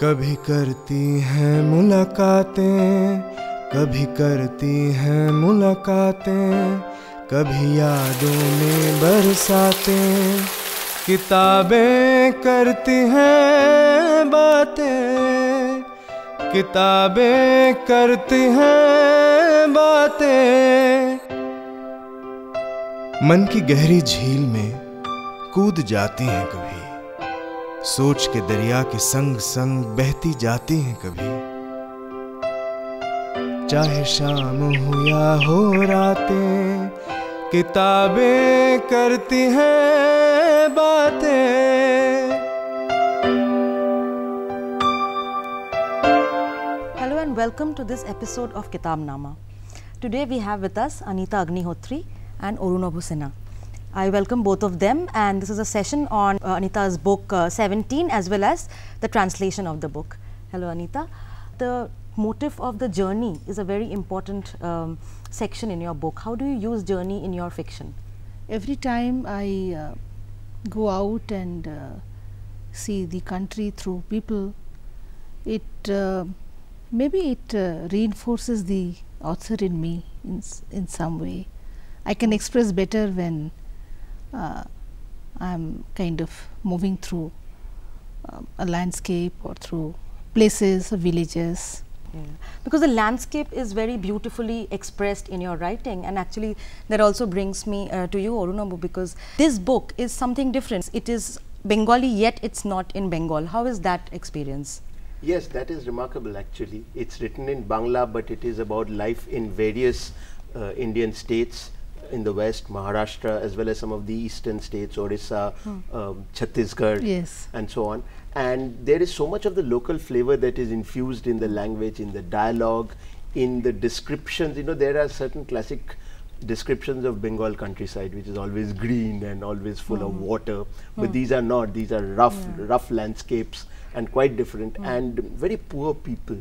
कभी करती हैं मुलाकातें, कभी करती हैं मुलाकातें, कभी यादों में बरसातें, किताबें करती हैं बातें, किताबें करती हैं बातें। मन की गहरी झील में कूद जाती हैं कभी, सोच के दरिया के संग संग बहती जाती हैं कभी। चाहे शाम हो या हो रातें, किताबें करती हैं बातें। Hello and welcome to this episode of Kitabnama. Today we have with us Anita Agnihotri and Arunabhu Sinha. I welcome both of them, and this is a session on Anita's book 17 as well as the translation of the book. Hello Anita. The motive of the journey is a very important section in your book. How do you use journey in your fiction? Every time I go out and see the country through people, it maybe it reinforces the author in me in some way. I can express better when I'm kind of moving through a landscape or through places or villages. Yeah. Because the landscape is very beautifully expressed in your writing, and actually that also brings me to you, Arunabhu, because this book is something different. It is Bengali, yet it's not in Bengal. How is that experience? Yes, that is remarkable actually. It's written in Bangla, but it is about life in various Indian states in the west, Maharashtra, as well as some of the eastern states, Odisha, Chhattisgarh, Yes. and so on. And there is so much of the local flavor that is infused in the language, in the dialogue, in the descriptions. You know, there are certain classic descriptions of Bengal countryside, which is always green and always full of water, but these are not. These are rough landscapes and quite different and very poor people.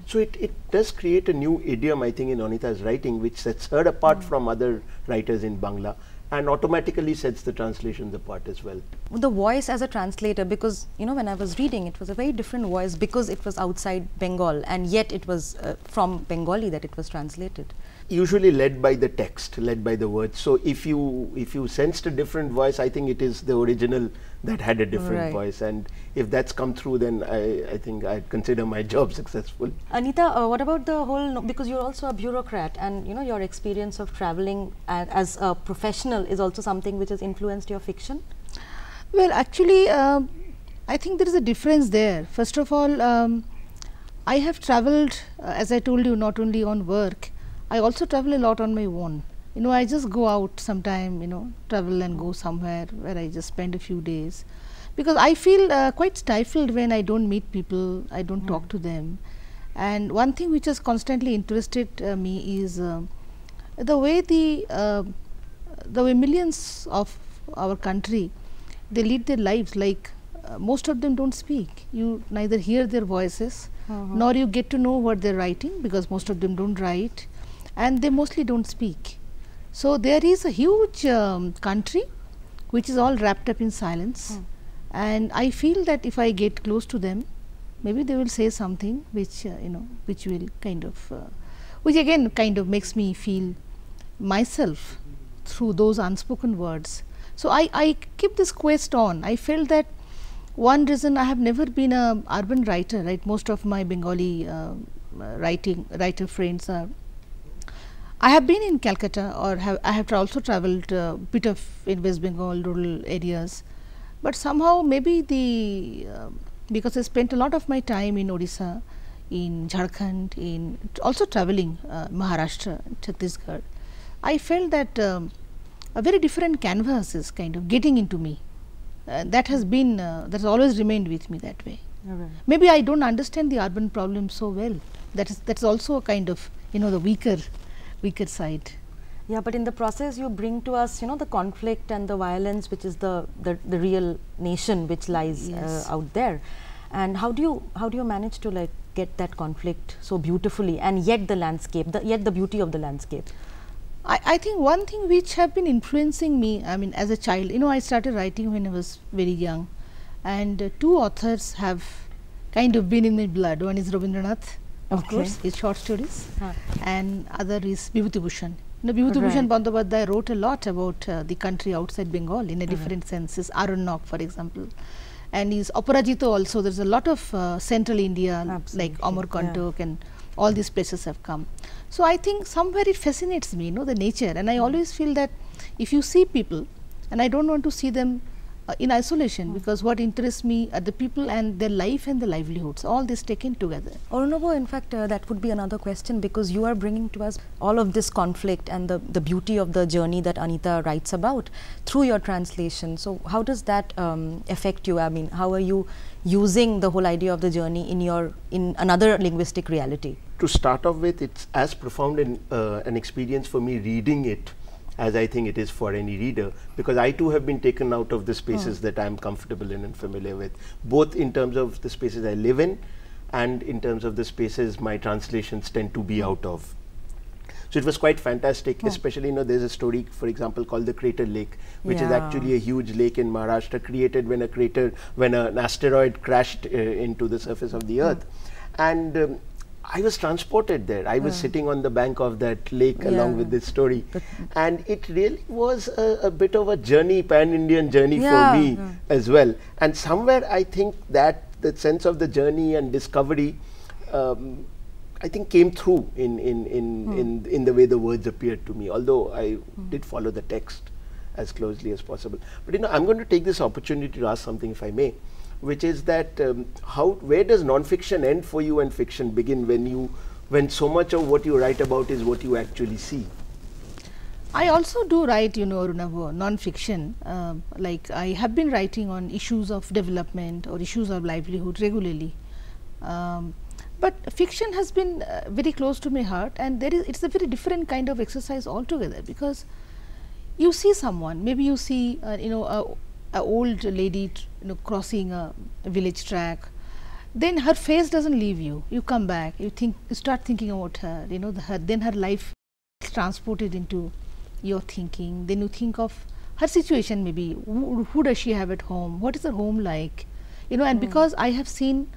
So it does create a new idiom, I think, in Anita's writing, which sets her apart from other writers in Bangla, and automatically sets the translations apart as well. The voice as a translator, because you know, when I was reading, it was a very different voice because it was outside Bengal, and yet it was from Bengali that it was translated. Usually led by the text, led by the words. So if you sensed a different voice, I think it is the original that had a different voice, and if that's come through, then I think I'd consider my job successful. Anita, what about the whole, because you're also a bureaucrat, and you know, your experience of traveling as a professional is also something which has influenced your fiction? Well, actually, I think there is a difference there. First of all, I have traveled, as I told you, not only on work, I also travel a lot on my own. You know, I just go out sometime, you know, travel and go somewhere where I just spend a few days, because I feel quite stifled when I don't meet people, I don't talk to them. And one thing which has constantly interested me is the way the way millions of our country, they lead their lives. Like most of them don't speak. You neither hear their voices nor you get to know what they're writing, because most of them don't write, and they mostly don't speak. So there is a huge country which is all wrapped up in silence, and I feel that if I get close to them, maybe they will say something which you know, which will kind of which again kind of makes me feel myself through those unspoken words. So I keep this quest on. I felt that one reason I have never been a urban writer, right? Most of my Bengali writer friends are, I have been in Calcutta, or I have also travelled a bit of in West Bengal rural areas, but somehow maybe because I spent a lot of my time in Odisha, in Jharkhand, in also travelling Maharashtra, Chhattisgarh, I felt that a very different canvas is kind of getting into me. That has been that's always remained with me that way. Maybe I don't understand the urban problem so well. That's also a kind of, you know, the weaker side. Yeah, but in the process you bring to us, you know, the conflict and the violence, which is the real nation which lies out there. And how do you manage to like get that conflict so beautifully, and yet the landscape, yet the beauty of the landscape? I think one thing which have been influencing me, I mean, as a child, you know, I started writing when I was very young, and two authors have kind of been in my blood. One is Rabindranath, of Okay. course, his short stories, Huh. and other is Bibhuti Bhushan. Bibhuti Bhushan Right. Bandyopadhyay wrote a lot about the country outside Bengal in a different senses. Aranyok, for example, and his Aparajito also. There's a lot of central India, like Absolutely, Amarkantak, and all these places have come. So I think somewhere it fascinates me, the nature, and I always feel that if you see people, and I don't want to see them in isolation, because what interests me are the people and their life and the livelihoods, all this taken together. Arunobu, in fact, that would be another question, because you are bringing to us all of this conflict and the beauty of the journey that Anita writes about through your translation. So how does that affect you? I mean, how are you using the whole idea of the journey in another linguistic reality? To start off with, it's as profound an experience for me reading it as I think it is for any reader, because I too have been taken out of the spaces that I am comfortable in and familiar with, both in terms of the spaces I live in and in terms of the spaces my translations tend to be out of. So it was quite fantastic, especially, there's a story, for example, called the Crater Lake, which is actually a huge lake in Maharashtra created when an asteroid crashed into the surface of the earth. And I was transported there. I was sitting on the bank of that lake along with this story. And it really was a bit of a journey, pan-Indian journey for me as well. And somewhere I think that the sense of the journey and discovery, I think came through in the way the words appeared to me, although I did follow the text as closely as possible. But I'm going to take this opportunity to ask something, if I may, which is that where does non-fiction end for you and fiction begin when so much of what you write about is what you actually see? I also do write, Arunobu, non-fiction. Like I have been writing on issues of development or issues of livelihood regularly. But fiction has been very close to my heart, and it's a very different kind of exercise altogether, because you see someone, maybe you see a old lady crossing a village track, then her face doesn't leave you. You come back, you start thinking about her, then her life is transported into your thinking. Then you think of her situation, maybe who does she have at home, what is her home like, and because I have seen,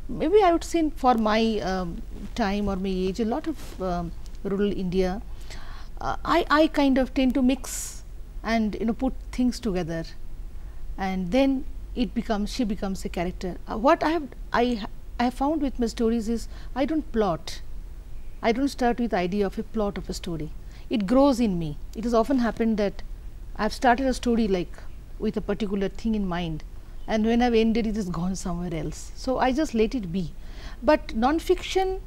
maybe I would say for my time or my age, a lot of rural India, I kind of tend to mix and put things together, and then she becomes a character. What I have found with my stories is I don't plot. I don't start with the idea of a plot of a story. It grows in me. It has often happened that I have started a story like with a particular thing in mind, and when I have ended, it has gone somewhere else. So I just let it be. But non-fiction,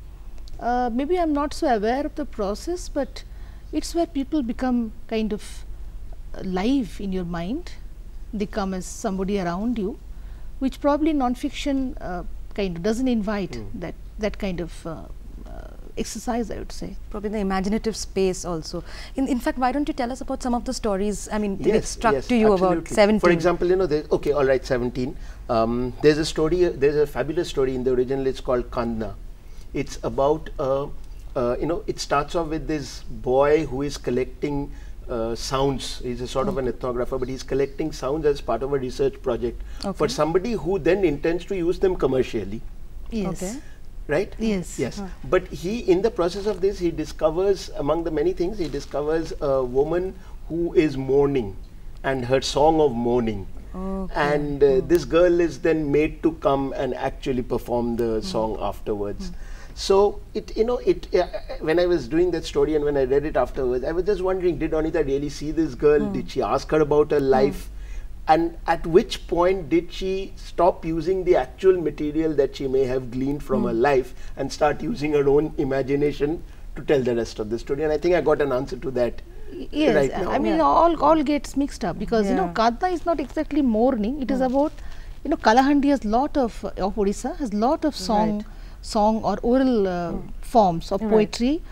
maybe I am not so aware of the process, but it's where people become kind of live in your mind. They come as somebody around you, which probably non-fiction kind of doesn't invite that kind of exercise, I would say. Probably the imaginative space also. In fact, why don't you tell us about some of the stories, I mean, that struck to you absolutely. about 17? For example, okay, all right, 17. There's a story, there's a fabulous story in the original, it's called Kandna. It's about, it starts off with this boy who is collecting sounds. He's a sort of an ethnographer, but he's collecting sounds as part of a research project for somebody who then intends to use them commercially. Yes. Okay. Right? Yes. Yes. But in the process of this, he discovers, among the many things, he discovers a woman who is mourning and her song of mourning. And this girl is then made to come and actually perform the song afterwards. So when I was doing that story and when I read it afterwards, I was just wondering, did Anita really see this girl? Did she ask her about her life? And at which point did she stop using the actual material that she may have gleaned from her life and start using her own imagination to tell the rest of the story? And I think I got an answer to that. Yes, right now. I mean all gets mixed up, because Kandna is not exactly mourning. It is about Kalahandi has lot of Odisha has lot of song or oral forms of poetry.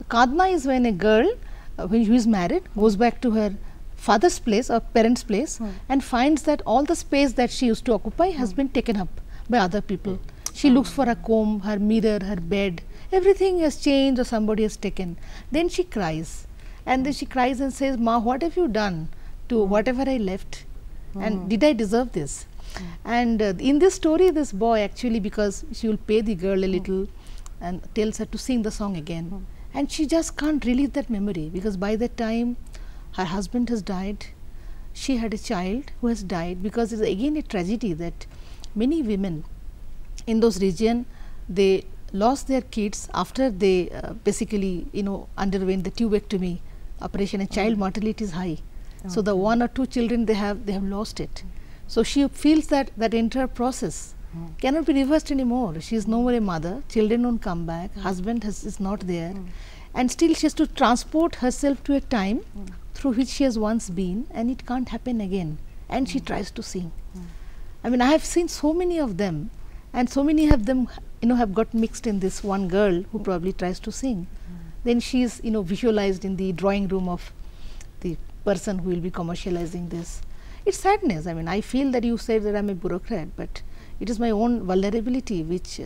Kandna is when a girl who is married goes back to her father's place or parents' place and finds that all the space that she used to occupy has been taken up by other people. She looks for her comb, her mirror, her bed, everything has changed or somebody has taken. Then she cries, and then she cries and says, "Ma, what have you done to whatever I left, and did I deserve this?" And in this story, this boy actually, because she will pay the girl a little and tells her to sing the song again, and she just can't release that memory, because by that time her husband has died, she had a child who has died, because it's again a tragedy that many women in those region, they lost their kids after they basically underwent the tubectomy operation, and child mortality is high. So the 1 or 2 children they have lost it. So she feels that entire process cannot be reversed anymore. She is no more a mother, children don't come back, husband is not there, and still she has to transport herself to a time through which she has once been, and it can't happen again, and she tries to sing. I mean, I have seen so many of them, and so many of them have got mixed in this one girl who probably tries to sing. Then she is visualized in the drawing room of the person who will be commercializing this. It's sadness. I mean, I feel that you said that I'm a bureaucrat, but it is my own vulnerability which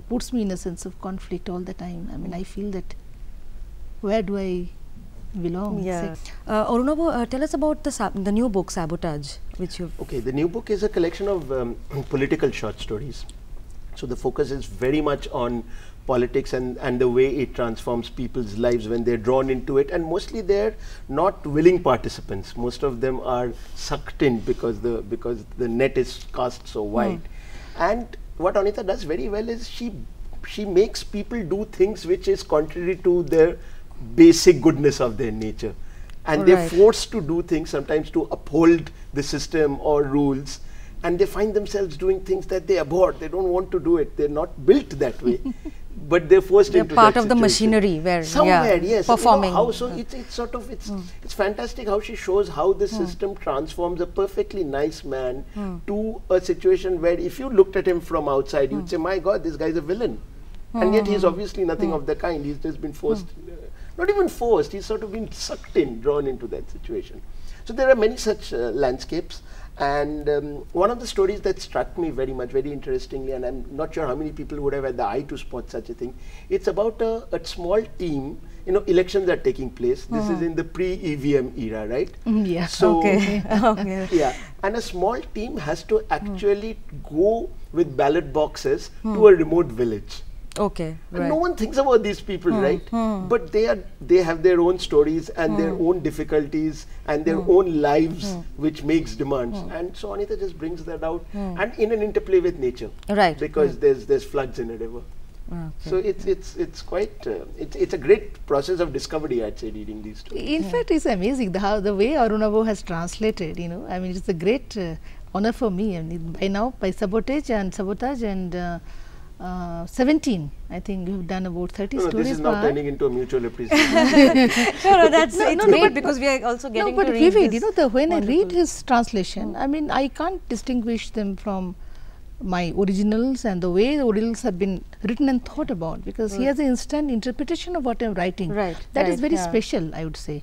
puts me in a sense of conflict all the time. I mean, I feel that where do I belong? Yeah. Arunabhu, tell us about the new book, Sabotage, which you've... Okay, the new book is a collection of political short stories. So the focus is very much on politics and the way it transforms people's lives when they're drawn into it, and mostly they're not willing participants. Most of them are sucked in because the net is cast so wide. And what Anita does very well is she makes people do things which is contrary to their basic goodness of their nature, and they're forced to do things sometimes to uphold the system or rules, and they find themselves doing things that they abhor. They don't want to do it. They're not built that way. But they're forced into that part of situation. the machinery where somewhere, yes, performing. It's sort of it's fantastic how she shows how the system transforms a perfectly nice man to a situation where if you looked at him from outside, you'd say, my God, this guy's a villain, and yet he's obviously nothing of the kind. He's just been forced, not even forced. He's sort of been sucked in, drawn into that situation. So there are many such landscapes. And one of the stories that struck me very much, very interestingly, and I'm not sure how many people would have had the eye to spot such a thing, it's about a small team. Elections are taking place. This is in the pre-EVM era, right? Yeah. So, okay. yeah. And a small team has to actually go with ballot boxes to a remote village. Okay. And no one thinks about these people, right? But they have their own stories and their own difficulties and their own lives, which makes demands. And so Anita just brings that out, and in an interplay with nature, right? Because there's floods in a river. Okay. So it's quite it's a great process of discovery, I'd say, reading these stories. In fact, it's amazing how the way Arunabhu has translated. I mean, it's a great honor for me. I mean, by now, by Sabotage and 17, I think you have done about 30 stories. This is now turning into a mutual appreciation. It's great because we are also getting to read Vivid, when I read his translation, I mean, I can't distinguish them from my originals and the way the originals have been written and thought about, because he has an instant interpretation of what I am writing. That is very special, I would say.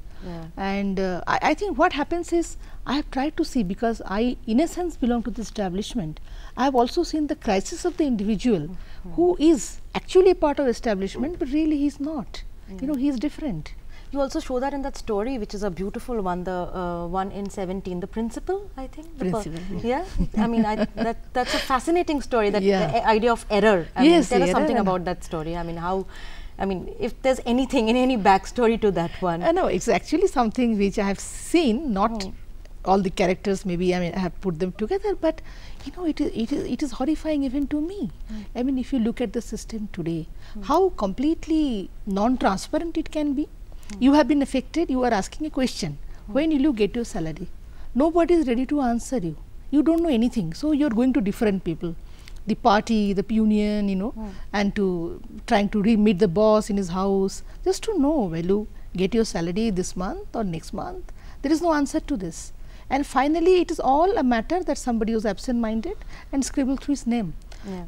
And I think what happens is, I have tried to see, because I in a sense belong to the establishment, I have also seen the crisis of the individual who is actually a part of establishment, but really he is not. He is different. You also show that in that story, which is a beautiful one, the one in 17, the principle, I think. Principle. Yeah, I mean, that's a fascinating story. That the idea of error. I mean, tell us something about that story. I mean, if there's anything in any backstory to that one. No, it's actually something which I have seen. Not all the characters. Maybe I have put them together, but it is horrifying even to me. I mean, if you look at the system today, how completely non-transparent it can be. You have been affected, you are asking a question. When will you get your salary? Nobody is ready to answer you. You don't know anything. So you are going to different people. The party, the union, and trying to meet the boss in his house, just to know, will you get your salary this month or next month? There is no answer to this. And finally, it is all a matter that somebody was absent-minded and scribbled through his name.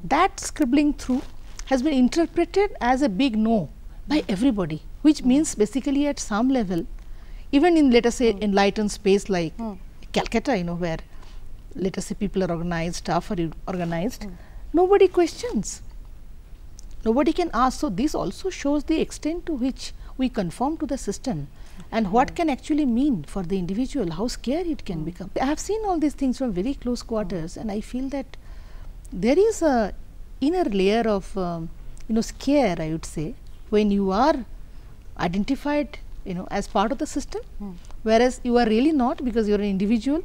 That scribbling through has been interpreted as a big no by everybody, which means basically at some level, even in, let us say, enlightened space like Calcutta, where, let us say, people are organized, staff are organized, nobody questions, nobody can ask. So this also shows the extent to which we conform to the system, and what can actually mean for the individual, how scary it can become. I have seen all these things from very close quarters, and I feel that there is a inner layer of scare, I would say, when you are identified as part of the system, whereas you are really not, because you are an individual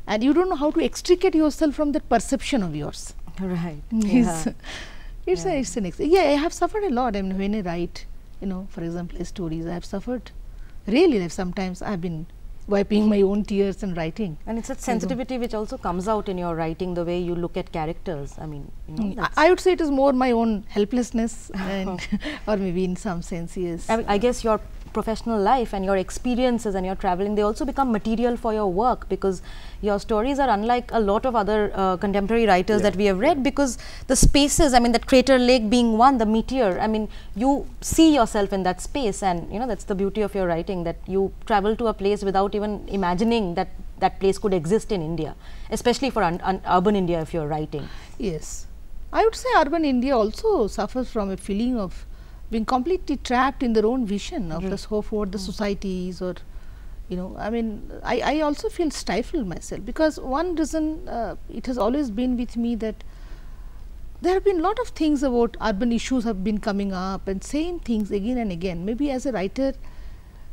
and you don't know how to extricate yourself from that perception of yours. Right. It's an I have suffered a lot. I mean, when I write, for example, stories, I have suffered really. Like sometimes I have been wiping my own tears and writing. And it's a sensitivity which also comes out in your writing, the way you look at characters. I mean, I would say it is more my own helplessness, and or maybe in some sense, yes. I guess your professional life and your experiences and your traveling, they also become material for your work, because your stories are unlike a lot of other contemporary writers that we have read, because the spaces, I mean, that Crater Lake being one, the meteor, I mean, you see yourself in that space, and that's the beauty of your writing, that you travel to a place without even imagining that that place could exist in India, especially for urban India if you're writing. Yes, I would say urban India also suffers from a feeling of being completely trapped in their own vision of the scope for the societies, or I mean, I also feel stifled myself, because one reason it has always been with me that there have been a lot of things about urban issues have been coming up, and same things again and again. Maybe as a writer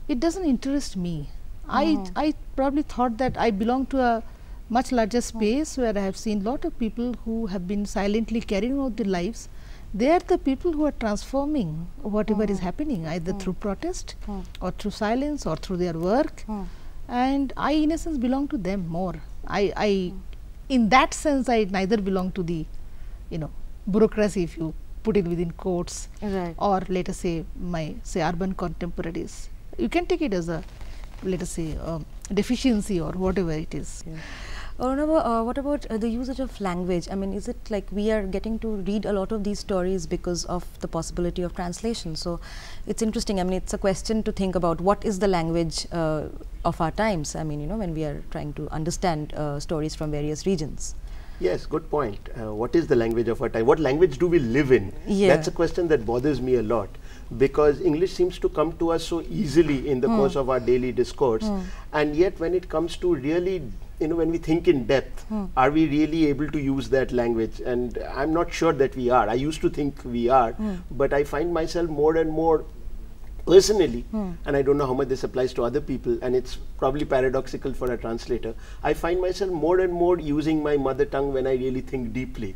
it doesn't interest me. I probably thought that I belong to a much larger space where I have seen lot of people who have been silently carrying out their lives. They are the people who are transforming whatever is happening, either through protest or through silence or through their work, and I in essence belong to them more. I in that sense I neither belong to the bureaucracy, if you put it within quotes, or let us say my urban contemporaries. You can take it as a, let us say, deficiency or whatever it is. What about the usage of language? I mean, is it like we are getting to read a lot of these stories because of the possibility of translation? So it's interesting. I mean, it's a question to think about, what is the language of our times? I mean, when we are trying to understand stories from various regions. Yes, good point. What is the language of our time? What language do we live in? That's a question that bothers me a lot, because English seems to come to us so easily in the course of our daily discourse, and yet when it comes to really, when we think in depth, are we really able to use that language? And I'm not sure that we are. I used to think we are, but I find myself more and more personally, and I don't know how much this applies to other people, and it's probably paradoxical for a translator, I find myself more and more using my mother tongue when I really think deeply.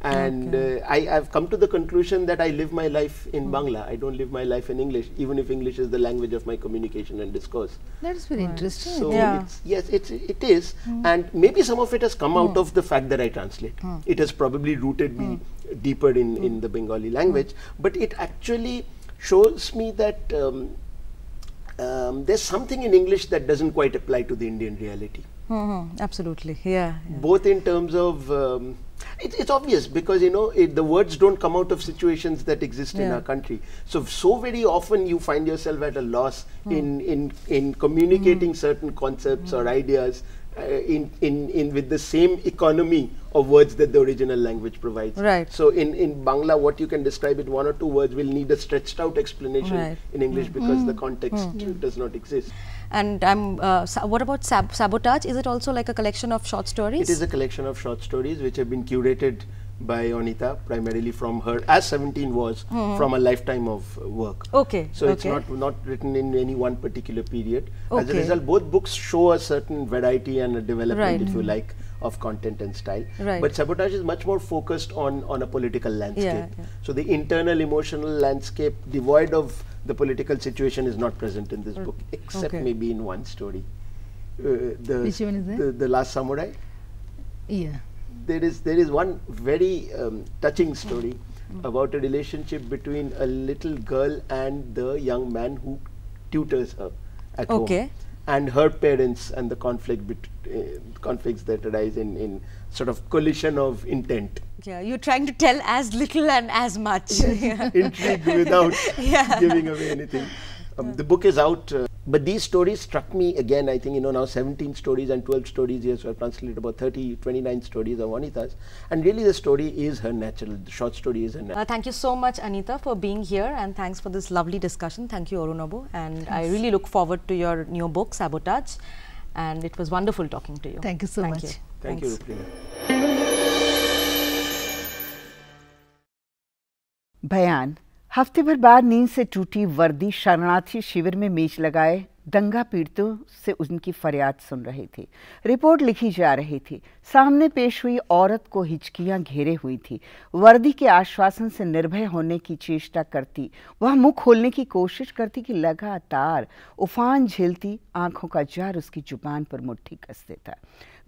And I've come to the conclusion that I live my life in Bangla. I don't live my life in English, even if English is the language of my communication and discourse. That is very interesting. So yes, it is, and maybe some of it has come out of the fact that I translate. It has probably rooted me deeper in the Bengali language, but it actually shows me that there's something in English that doesn't quite apply to the Indian reality. Absolutely, both in terms of it's obvious, because the words don't come out of situations that exist in our country. So very often you find yourself at a loss in communicating certain concepts or ideas with the same economy of words that the original language provides. So in Bangla, what you can describe in one or two words will need a stretched out explanation in English, because the context does not exist. And what about Sabotage? Is it also like a collection of short stories? It is a collection of short stories which have been curated by Anita, primarily from her, as 17 was, from a lifetime of work. So it's not written in any one particular period. As a result, both books show a certain variety and a development, if you like, of content and style. But Sabotage is much more focused on a political landscape. So the internal emotional landscape, devoid of the political situation, is not present in this book, except maybe in one story. Which one is that? The Last Samurai. There is one very touching story about a relationship between a little girl and the young man who tutors her at home, and her parents, and the conflicts that arise in sort of collision of intent. You're trying to tell as little and as much. Intrigue without giving away anything. The book is out But these stories struck me again, I think, you know, now 17 stories and 12 stories here, so I've translated about 29 stories of Anita's. And really the story is her natural, the short story is her natural. Thank you so much, Anita, for being here, and thanks for this lovely discussion. Thank you, Orunobu. And I really look forward to your new book, Sabotage. And it was wonderful talking to you. Thank you so much. Thank you, Ruprima. बयान। हफ्ते भर बाद नींद से टूटी वर्दी शरणार्थी शिविर में मेज लगाए दंगा पीड़ितों से उनकी फरियाद सुन रही थी। रिपोर्ट लिखी जा रही थी। सामने पेश हुई औरत को हिचकियां घेरे हुई थी। वर्दी के आश्वासन से निर्भय होने की चेष्टा करती, वह मुंह खोलने की कोशिश करती कि लगातार उफान झेलती आंखों का जार उसकी जुबान पर मुट्ठी कस देता।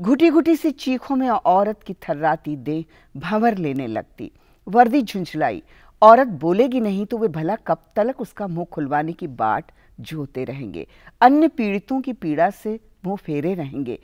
घुटी घुटी सी चीखों में औरत की थर्राती देह भंवर लेने लगती। वर्दी झुंझलाई। औरत बोलेगी नहीं तो वे भला कब तक उसका मुंह खुलवाने की बाट जोते रहेंगे। अन्य पीड़ितों की पीड़ा से मुंह फेरे रहेंगे।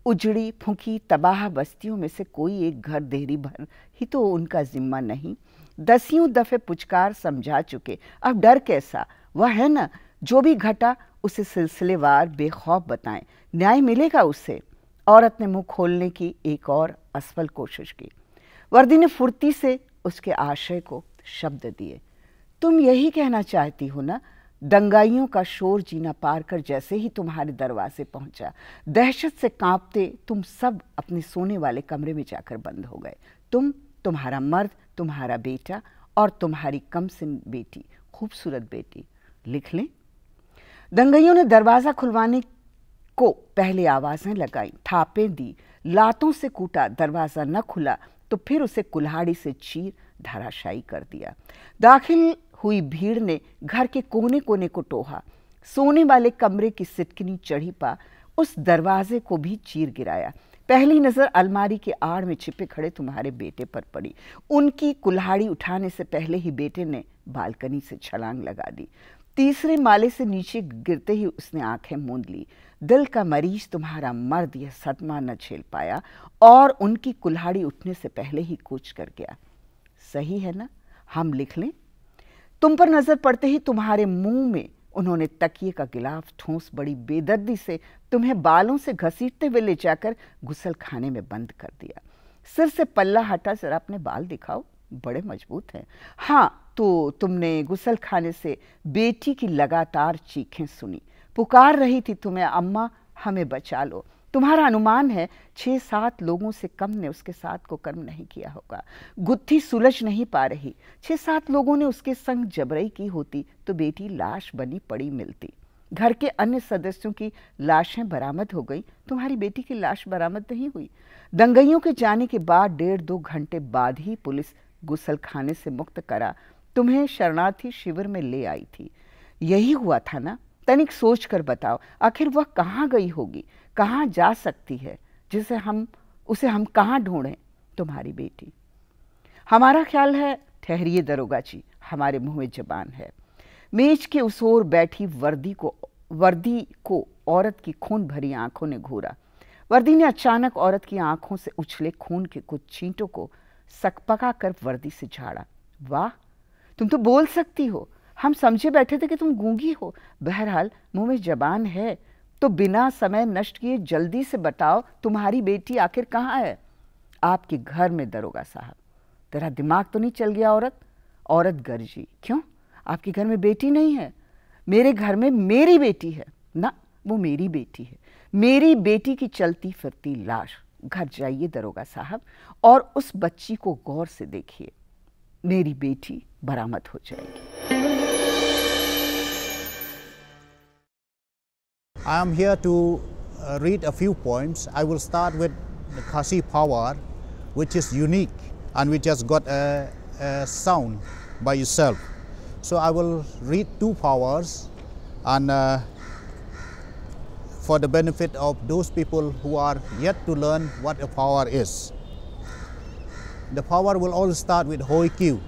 उजड़ी फूंकी तबाह बस्तियों में से कोई एक घर देहरी भर ही तो उनका जिम्मा नहीं। दसियों दफे पुचकार समझा चुके, अब डर कैसा। वह है ना, जो भी घटा उसे सिलसिलेवार बेखौफ बताएं, न्याय मिलेगा उसे। औरत ने मुंह खोलने की एक और असफल कोशिश की। वर्दी ने फुर्ती से उसके आशय को शब्द दिए। तुम यही कहना चाहती हो ना? दंगाइयों का शोर जीना पार कर जैसे ही तुम्हारे दरवाजे पहुंचा, दहशत से कांपते तुम सब अपने सोने वाले कमरे में जाकर बंद हो गए। तुम, तुम्हारा मर्द, तुम्हारा बेटा और तुम्हारी कमसिन बेटी, खूबसूरत बेटी। लिख लें। दंगाइयों ने दरवाजा खुलवाने को पहले आवाजें लगाई, थापें दी, लातों से कूटा। दरवाजा न खुला तो फिर उसे कुल्हाड़ी से चीर धराशायी कर दिया। दाखिल हुई भीड़ ने घर के कोने कोने को टोहा। सोने वाले कमरे की सिटकिनी चढ़ी पा उस दरवाजे को भी चीर गिराया। पहली नजर अलमारी के आड़ में छिपे खड़े तुम्हारे बेटे पर पड़ी। उनकी कुल्हाड़ी उठाने से पहले ही बेटे ने बालकनी से छलांग लगा दी। तीसरे माले से नीचे गिरते ही उसने आंखें मूंद ली। दिल का मरीज तुम्हारा मर्द यह सदमा न झेल पाया और उनकी कुल्हाड़ी उठने से पहले ही कूच कर गया। सही है ना? हम लिख लें। तुम पर नजर पड़ते ही तुम्हारे मुंह में उन्होंने तकिए का गिलाफ ठोंस बड़ी बेदर्दी से तुम्हें बालों से घसीटते हुए ले जाकर गुसल खाने में बंद कर दिया। सिर से पल्ला हटा, जरा अपने बाल दिखाओ, बड़े मजबूत हैं। हाँ, तो तुमने गुसल खाने से बेटी की लगातार चीखें सुनी। पुकार रही थी तुम्हें, अम्मा हमें बचा लो। तुम्हारा अनुमान है 6-7 लोगों से कम ने उसके साथ को कर्म नहीं किया होगा। गुत्थी सुलझ नहीं पा रही। 6-7 लोगों ने उसके संग जबरई की होती तो बेटी लाश बनी पड़ी मिलती। घर के अन्य सदस्यों की लाशें बरामद हो गई, तुम्हारी बेटी की लाश बरामद नहीं हुई। दंगाइयों के जाने के बाद 1.5-2 घंटे बाद ही पुलिस गुसल खाने से मुक्त करा तुम्हें शरणार्थी शिविर में ले आई थी। यही हुआ था ना? तनिक सोच कर बताओ, आखिर वह कहाँ गई होगी, कहाँ जा सकती है, उसे हम कहाँ ढूंढें? तुम्हारी बेटी। हमारा ख्याल है, ठहरिए दरोगा जी, हमारे मुंह में जबान है। मेज के उस ओर बैठी वर्दी को औरत की खून भरी आंखों ने घूरा। वर्दी ने अचानक औरत की आंखों से उछले खून के कुछ छींटों को सकपका कर वर्दी से झाड़ा। वाह, तुम तो बोल सकती हो। हम समझे बैठे थे कि तुम गूंगी हो। बहरहाल मुंह में जबान है तो बिना समय नष्ट किए जल्दी से बताओ, तुम्हारी बेटी आखिर कहाँ है? आपके घर में दरोगा साहब। तेरा दिमाग तो नहीं चल गया? औरत गरजी। क्यों? आपके घर में बेटी नहीं है? मेरे घर में मेरी बेटी है ना, वो मेरी बेटी है, मेरी बेटी की चलती फिरती लाश। घर जाइए दरोगा साहब और उस बच्ची को गौर से देखिए, मेरी बेटी बरामद हो जाएगी। I am here to read a few poems. I will start with the Khasi Pawar, which is unique and which has got a sound by itself. So I will read 2 powers, and for the benefit of those people who are yet to learn what a power is. The power will all start with hoi kiu.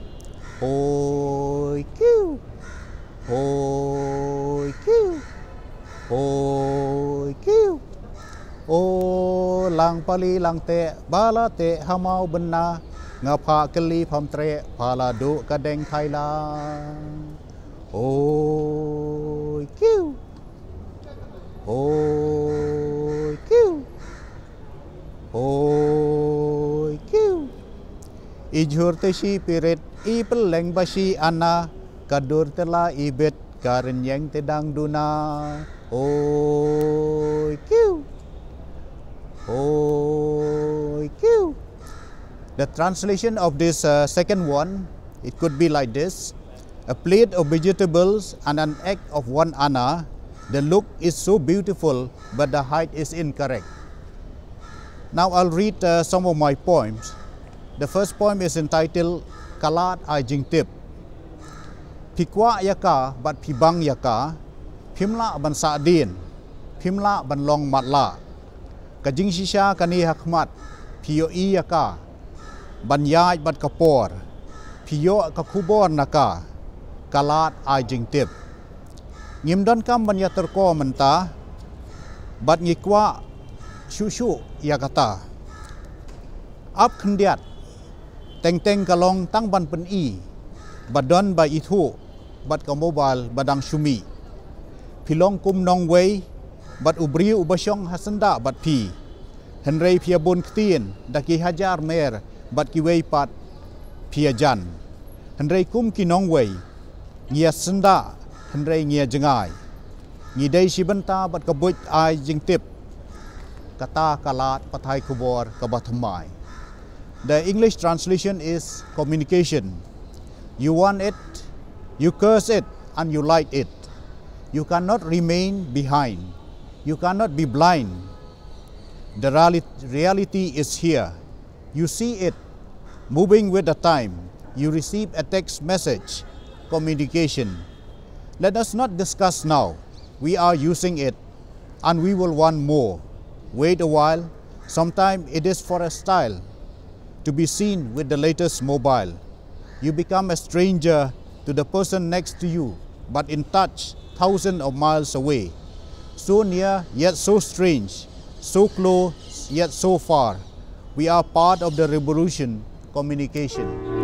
Hoi kiu. Hoi kiu. Hoi kiu. O lang pali lang te bala te hamau bena ngapa keli pamtre pala do kadeng thailand. Hoi kiu. Oi kiu. Oi kiu. Ijur teshi pirit ipel leng bashi ana kadur tela ibet karen yang tedang duna. Oi kiu. Oi kiu. The translation of this second one, it could be like this. A plate of vegetables and an egg of 1 anna. The look is so beautiful, but the height is incorrect. Now I'll read some of my poems. The first poem is entitled Kalat Ai Jing Tip. Pikwa yaka bat pibang yaka, pimla ban saadin, pimla ban long matla. Kajing shisha kani hakmat, piyo i yaka, ban yai bat kapor, piyo kakubor naka, kalat ai jing tip. Ngimdon kam ban yaterko menta, bat ngikwa shushu yakata. Ap kendiat, teng-teng kalong tang ban pen i, badon ba itu, bat ka mobile badang shumi. Pilong kum nong wei, bat ubri ubasyong hasenda bat pi. Henrei pia bon ktien, daki hajar mer, bat kiwei pat pia jan. Henrei kum ki nong wei, ngia senda, henrei ngia jengai. Ngidei shibenta bat kabuit ai jing tip. Kata kalat patai kubor kabatamai. The English translation is communication. You want it, you curse it, and you like it. You cannot remain behind. You cannot be blind. The reality is here. You see it moving with the time. You receive a text message, communication. Let us not discuss now. We are using it and we will want more. Wait a while. Sometimes it is for a style to be seen with the latest mobile. You become a stranger to the person next to you, but in touch thousands of miles away. So near yet so strange, so close yet so far. We are part of the revolution, communication.